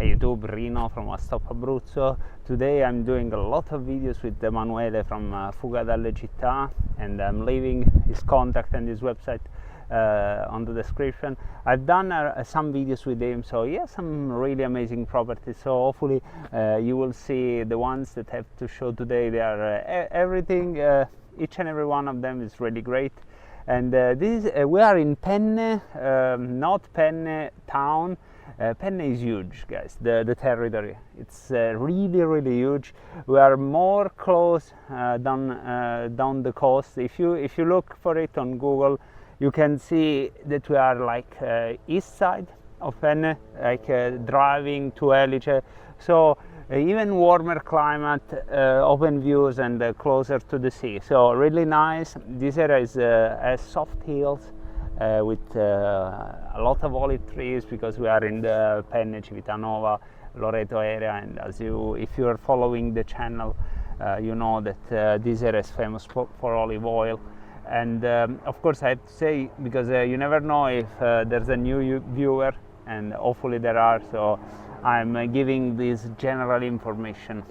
Hey YouTube, Rino from OneStopAbruzzo. Today I'm doing a lot of videos with Emanuele from Fuga dalle Città, and I'm leaving his contact and his website on the description. I've done some videos with him, so he has some really amazing properties, so hopefully you will see the ones that I have to show today. They are everything, each and every one of them is really great. And we are in Penne, not Penne town. Penne is huge, guys, the territory. It's really huge. We are more close down the coast. If you look for it on Google, you can see that we are like east side of Penne, like driving to 𝐥𝐤𝐤𝐿. So even warmer climate, open views, and closer to the sea. So really nice. This area is has soft hills with a lot of olive trees, because we are in the Penne, Civitanova, Loreto area. And if you are following the channel, you know that this area is famous for olive oil. And of course I have to say, because you never know if there's a new viewer, and hopefully there are, so I'm giving this general information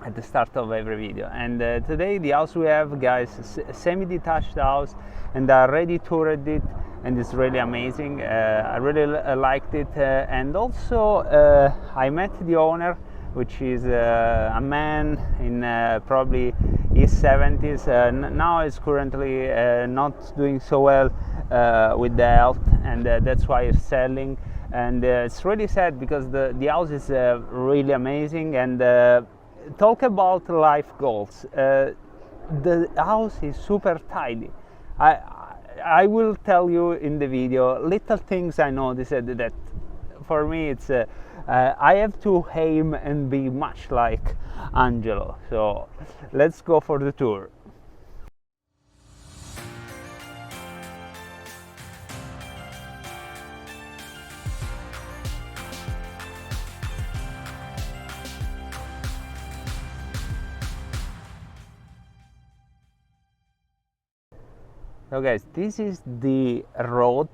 at the start of every video. And today the house we have, guys, a semi-detached house, and I already toured it, and it's really amazing. I really liked it, and also I met the owner, which is a man in probably his 70s. Now he's currently not doing so well with the health, and that's why he's selling. And it's really sad, because the house is really amazing. And talk about life goals. The house is super tidy. I will tell you in the video little things I noticed that for me it's I have to aim and be much like Angelo. So let's go for the tour. So guys, this is the road,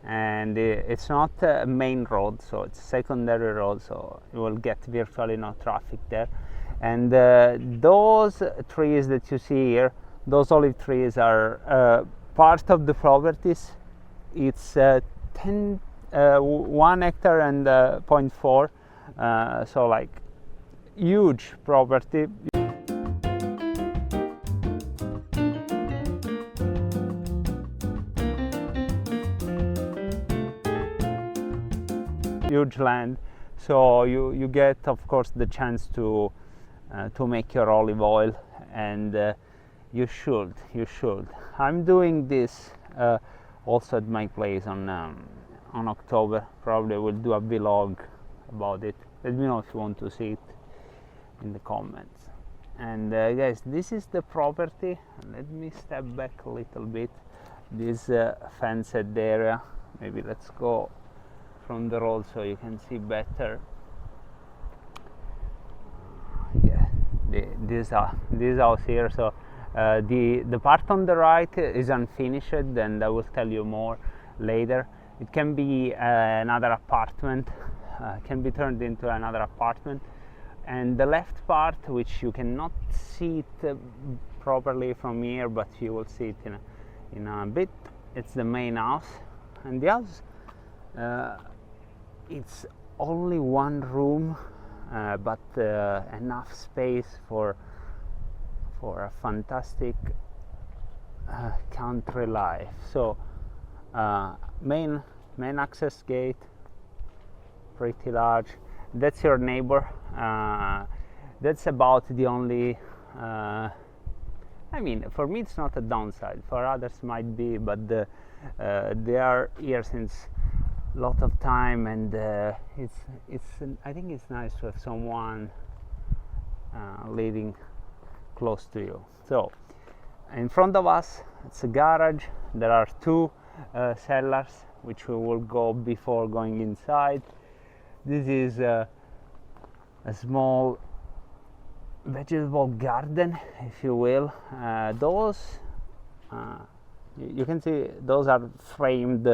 and it's not a main road, so it's a secondary road, so you will get virtually no traffic there. And those trees that you see here, those olive trees, are part of the properties. It's 1 hectare and 0.4, so like huge property. Huge land, so you get, of course, the chance to make your olive oil, and you should. I'm doing this also at my place on October. Probably will do a vlog about it. Let me know if you want to see it in the comments. And guys, this is the property. Let me step back a little bit. This fenced area. Maybe let's go from the road so you can see better. Yeah, this house here. So the part on the right is unfinished, and I will tell you more later. It can be another apartment, can be turned into another apartment. And the left part, which you cannot see it properly from here, but you will see it in a bit, it's the main house. And the house, it's only one room, but enough space for a fantastic country life. So main access gate, pretty large. That's your neighbor. That's about the only I mean, for me it's not a downside, for others might be, but they are here since lot of time, and I think it's nice to have someone living close to you. So in front of us, it's a garage. There are 2 cellars, which we will go before going inside. This is a small vegetable garden, if you will. Those you can see, those are framed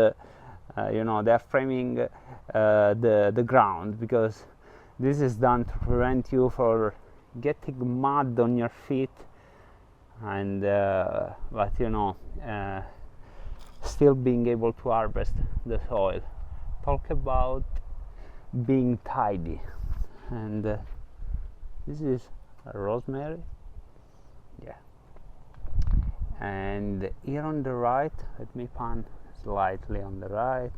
you know, they're framing the ground, because this is done to prevent you from getting mud on your feet, and but you know, still being able to harvest the soil. Talk about being tidy. And this is a rosemary, yeah. And here on the right, let me pan slightly on the right,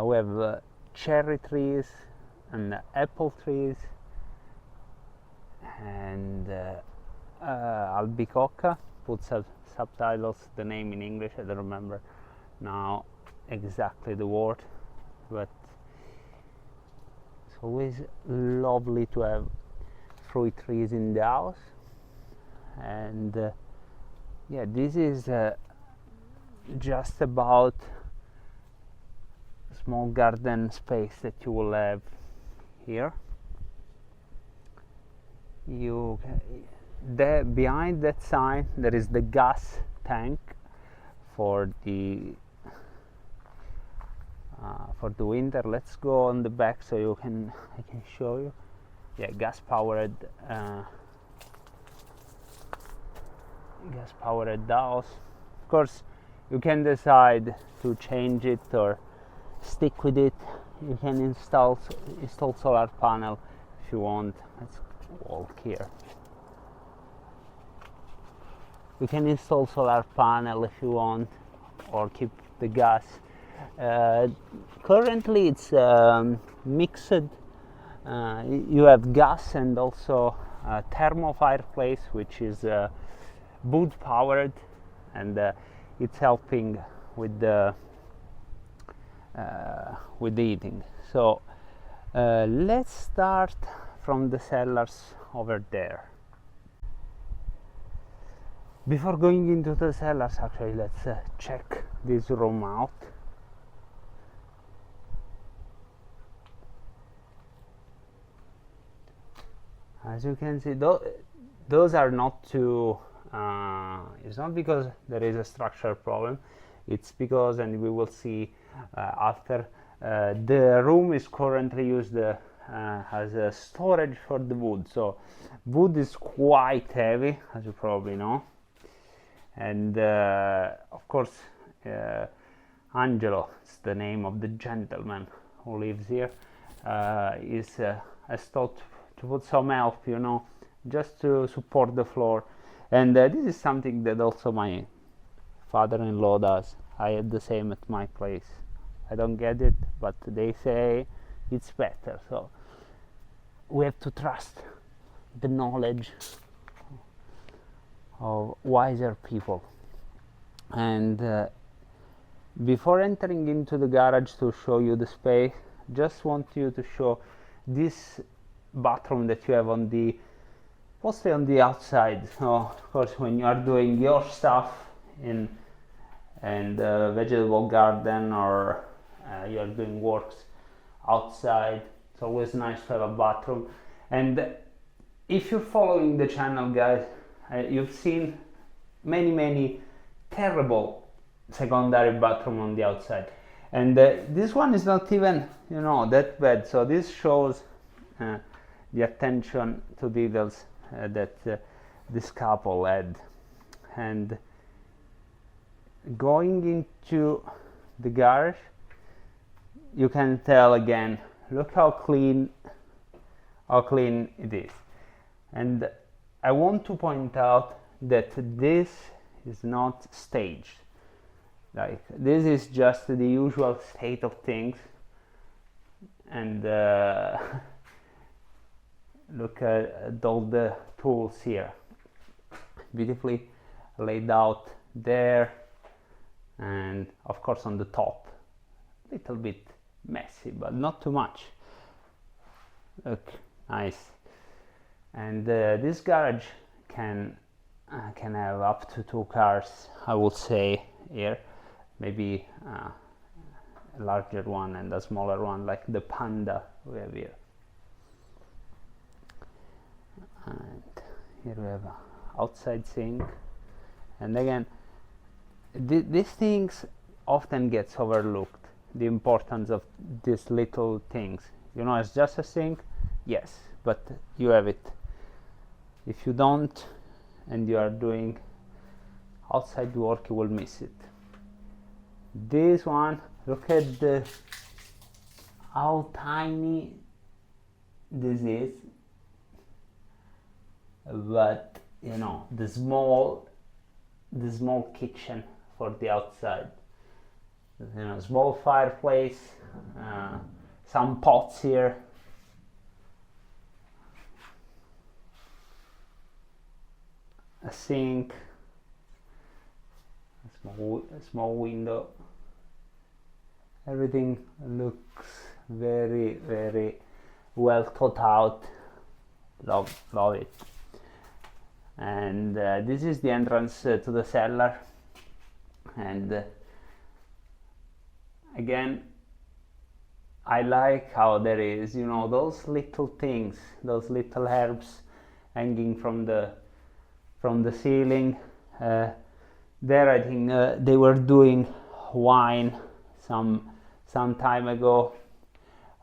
we have cherry trees and apple trees, and 𝐦𝐨𝐫𝐞, put subtitles, the name in English, I don't remember now exactly the word, but it's always lovely to have fruit trees in the house. And yeah, this is just about small garden space that you will have here. Behind that sign there is the gas tank for the winter. Let's go on the back so I can show you. Yeah, gas powered house. Of course, you can decide to change it or stick with it. You can install solar panel if you want. Let's walk here. You can install solar panel if you want, or keep the gas. Currently it's mixed. You have gas and also a thermal fireplace, which is wood powered, and it's helping with the heating. So let's start from the cellars over there. Before going into the cellars, actually, let's check this room out. As you can see, those are not too it's not because there is a structural problem, it's because, and we will see after, the room is currently used as a storage for the wood. So wood is quite heavy, as you probably know, and of course Angelo, it's the name of the gentleman who lives here, has thought to put some help, you know, just to support the floor. And this is something that also my father-in-law does. I had the same at my place. I don't get it, but they say it's better, so we have to trust the knowledge of wiser people. And before entering into the garage to show you the space, just want you to show this bathroom that you have on the, mostly on the outside. So of course, when you are doing your stuff in vegetable garden, or you are doing works outside, it's always nice to have a bathroom. And if you're following the channel, guys, you've seen many terrible secondary bathroom on the outside, and this one is not even, you know, that bad. So this shows the attention to details that this couple had. And going into the garage, you can tell again, look how clean it is. And I want to point out that this is not staged. Like, this is just the usual state of things. And look at all the tools here, beautifully laid out there, and of course on the top, a little bit messy, but not too much. Look, nice. And this garage can have up to 2 cars, I would say, here. Maybe a larger one and a smaller one, like the Panda we have here. And here we have an outside sink. And again, these things often gets overlooked, the importance of these little things. You know, it's just a sink, yes, but you have it. If you don't, and you are doing outside work, you will miss it. This one, look at how tiny this is, but you know, the small kitchen for the outside. You know, small fireplace, some pots here, a sink, a small window. Everything looks very, very well thought out. Love it. And this is the entrance to the cellar. And again, I like how there is, you know, those little things, those little herbs hanging from the ceiling. There, I think they were doing wine some time ago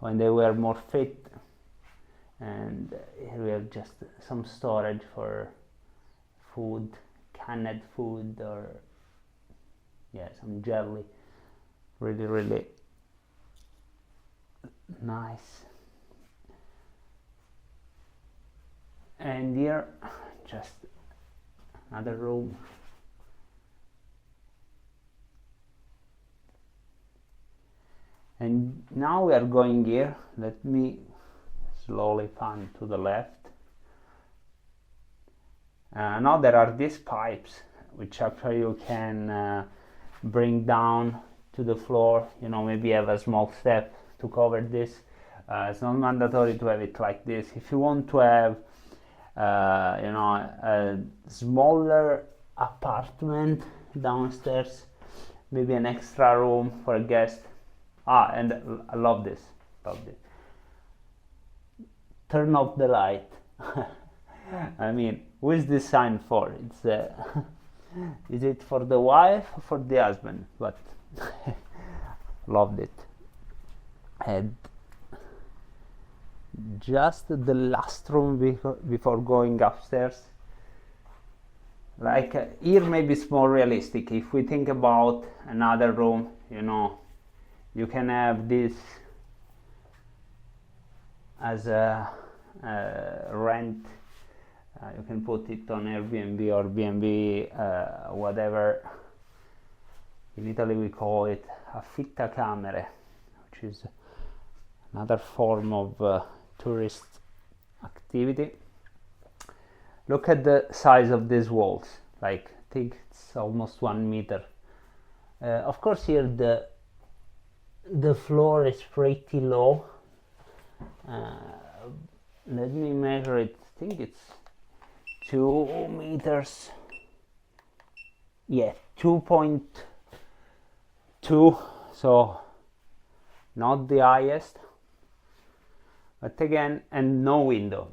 when they were more fit. And here we have just some storage for food, canned food, or yeah, some jelly. Really, really nice. And here, just another room. And now we are going here. Let me slowly pan to the left. Now there are these pipes which actually you can bring down to the floor. You know, maybe have a small step to cover this. It's not mandatory to have it like this. If you want to have you know, a smaller apartment downstairs, maybe an extra room for a guest. And I love this. Turn off the light. I mean, who is this sign for? It's is it for the wife or for the husband? But loved it. And just the last room before going upstairs. Like here, maybe it's more realistic. If we think about another room, you know, you can have this as a rent. You can put it on Airbnb or B&B, whatever. In Italy we call it affittacamere, which is another form of tourist activity. Look at the size of these walls. Like, I think it's almost 1 meter. Of course, here the floor is pretty low. Let me measure it. I think it's 2 meters. Yeah, 2.2. So not the highest. But again, and no window.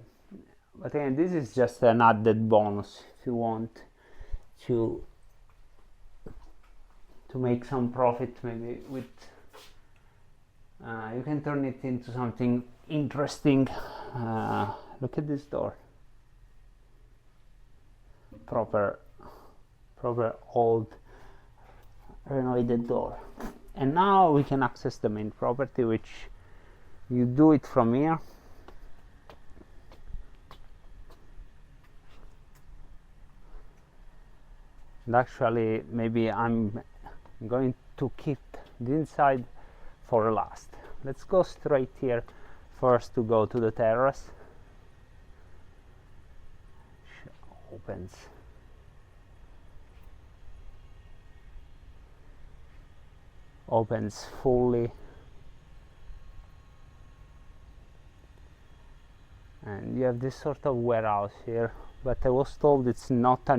But again, this is just an added bonus if you want to make some profit, maybe with you can turn it into something interesting. Look at this door. Proper old renovated door. And now we can access the main property, which you do it from here. And actually, maybe I'm going to keep the inside for last. Let's go straight here first to go to the terrace. Opens fully, and you have this sort of warehouse here, but I was told it's not a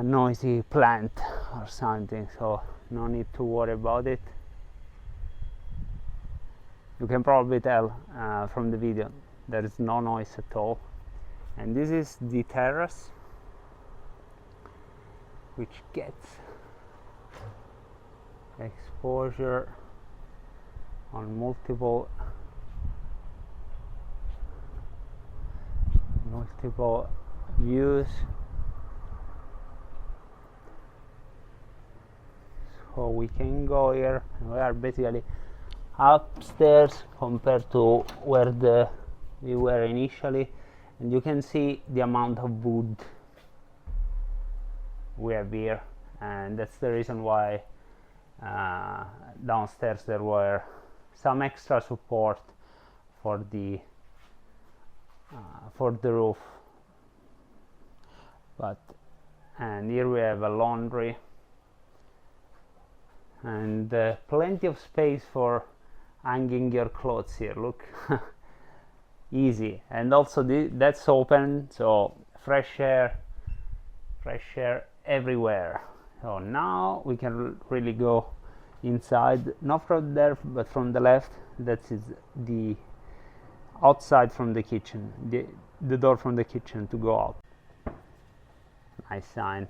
noisy plant or something, so no need to worry about it. You can probably tell from the video there is no noise at all. And this is the terrace, which gets exposure on multiple views. So we can go here, we are basically upstairs compared to where we were initially, and you can see the amount of wood we have here, and that's the reason why downstairs there were some extra support for the roof. And here we have a laundry and plenty of space for hanging your clothes here. Look, easy. And also that's open, so fresh air everywhere. So now we can really go inside, not from there but from the left. That is the outside from the kitchen, the door from the kitchen to go out. Nice sign,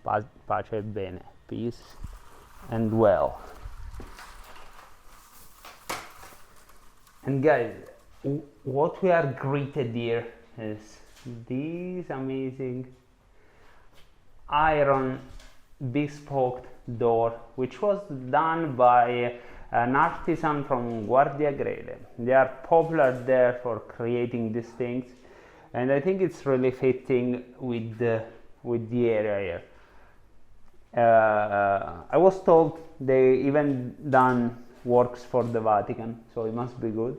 pace e bene, peace and well. And guys, what we are greeted here is this amazing iron bespoke door, which was done by an artisan from 𝐦𝐤𝐬𝐤. They are popular there for creating these things, and I think it's really fitting with the area here. I was told they even done works for the Vatican, so it must be good.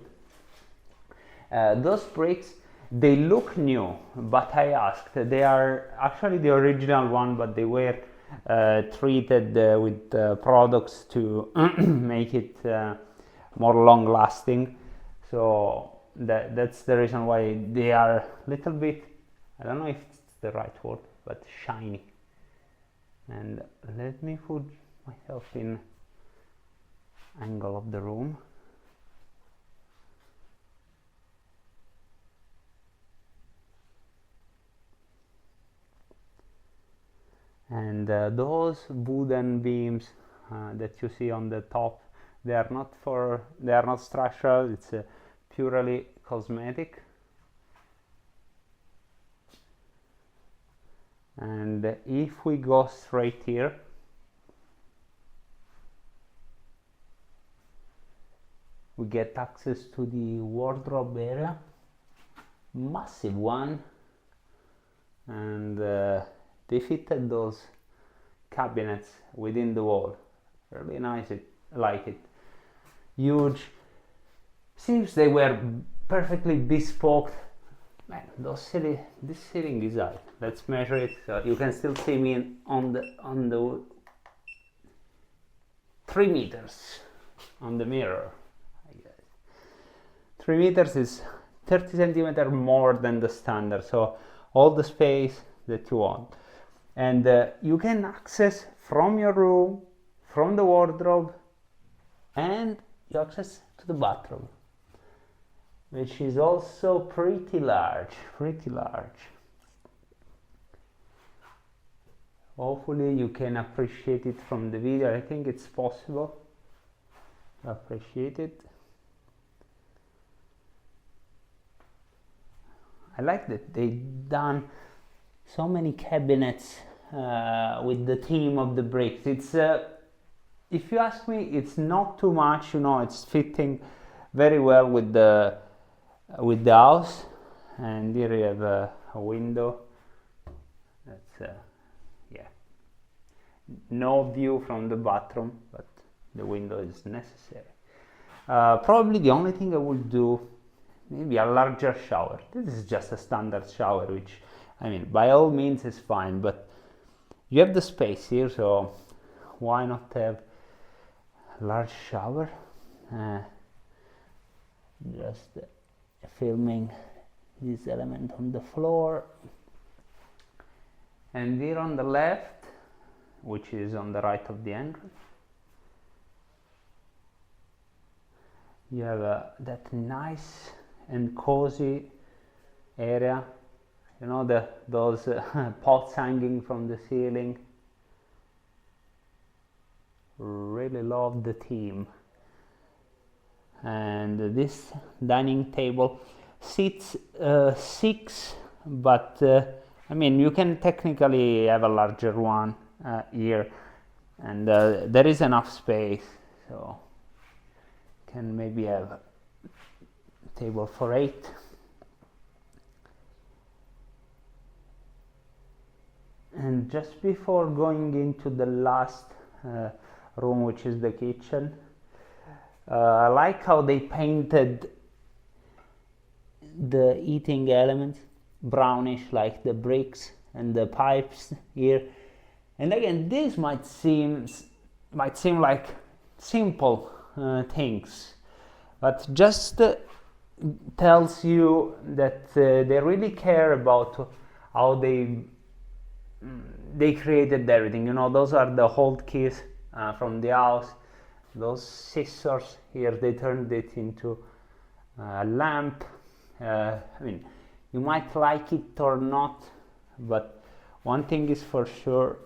Those bricks, they look new, but I asked, they are actually the original one, but they were treated with products to make it more long lasting. So that's the reason why they are a little bit, I don't know if it's the right word, but shiny. And let me put myself in angle of the room. And those wooden beams that you see on the top, they are not structural, it's purely cosmetic. And if we go straight here, we get access to the wardrobe area, massive one, and they fitted those cabinets within the wall. Really nice, I like it. Huge. Seems they were perfectly bespoke. Man, this ceiling is high. Let's measure it. So you can still see me on the 3 meters on the mirror. 3 meters is 30 centimeters more than the standard. So all the space that you want. And you can access from your room, from the wardrobe, and you access to the bathroom, which is also pretty large. Hopefully you can appreciate it from the video. I think it's possible to appreciate it. I like that they done so many cabinets with the theme of the bricks. It's if you ask me, it's not too much, you know, it's fitting very well with the house. And here you have a window. That's yeah, no view from the bathroom, but the window is necessary. Probably the only thing I would do, maybe a larger shower. This is just a standard shower, which, I mean, by all means is fine, but you have the space here, so why not have a large shower? Just filming this element on the floor. And here on the left, which is on the right of the entrance, you have that nice and cozy area. You know, those pots hanging from the ceiling really love the theme. And this dining table seats 6, but I mean, you can technically have a larger one here, and there is enough space, so can maybe have a table for 8. And just before going into the last room, which is the kitchen, I like how they painted the heating elements brownish, like the bricks and the pipes here. And again, this might seem like simple things, but just tells you that they really care about how they created everything. You know, those are the old keys from the house. Those scissors here, they turned it into a lamp. I mean, you might like it or not, but one thing is for sure,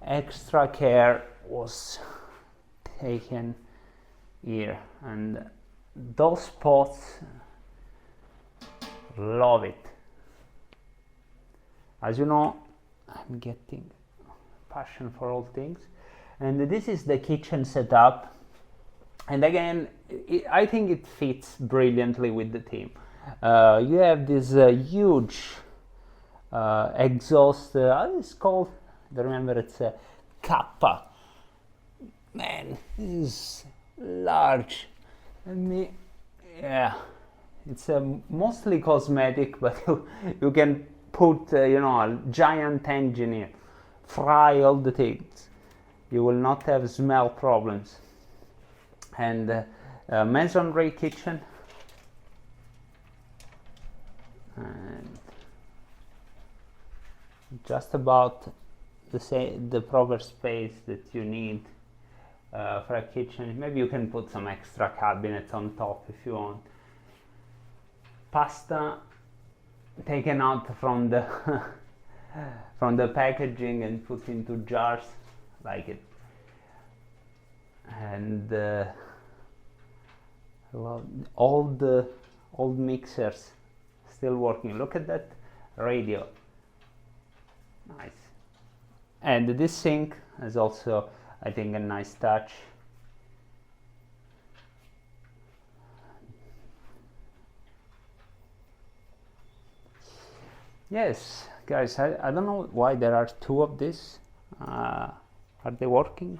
extra care was taken here. And those spots, love it. As you know, I'm getting passion for all things. And this is the kitchen setup, and again, I think it fits brilliantly with the theme. You have this huge exhaust, how is it called? I don't remember, it's a 𝐬𝐤. Man, this is large. Yeah, it's mostly cosmetic, but you can put you know, a giant engine here, fry all the things. You will not have smell problems. And masonry kitchen, and just about the proper space that you need for a kitchen. Maybe you can put some extra cabinets on top if you want. Pasta taken out from the from the packaging and put into jars, like it. And all the old mixers still working. Look at that radio, nice. And this sink is also, I think, a nice touch. Yes, guys, I don't know why there are 2 of this. Are they working?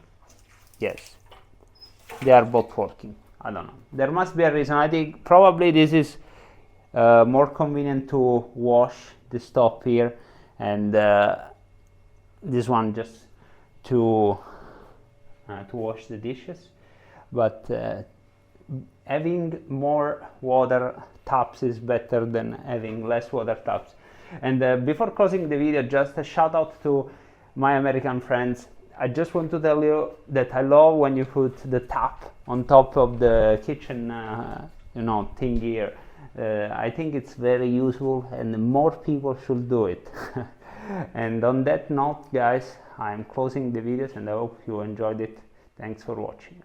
Yes, they are both working. I don't know, there must be a reason. I think probably this is more convenient to wash the top here, and this one just to wash the dishes. But having more water taps is better than having less water taps. And before closing the video, just a shout out to my American friends. I just want to tell you that I love when you put the tap on top of the kitchen you know, thing here. I think it's very useful, and more people should do it. And on that note, guys, I'm closing the videos, and I hope you enjoyed it. Thanks for watching.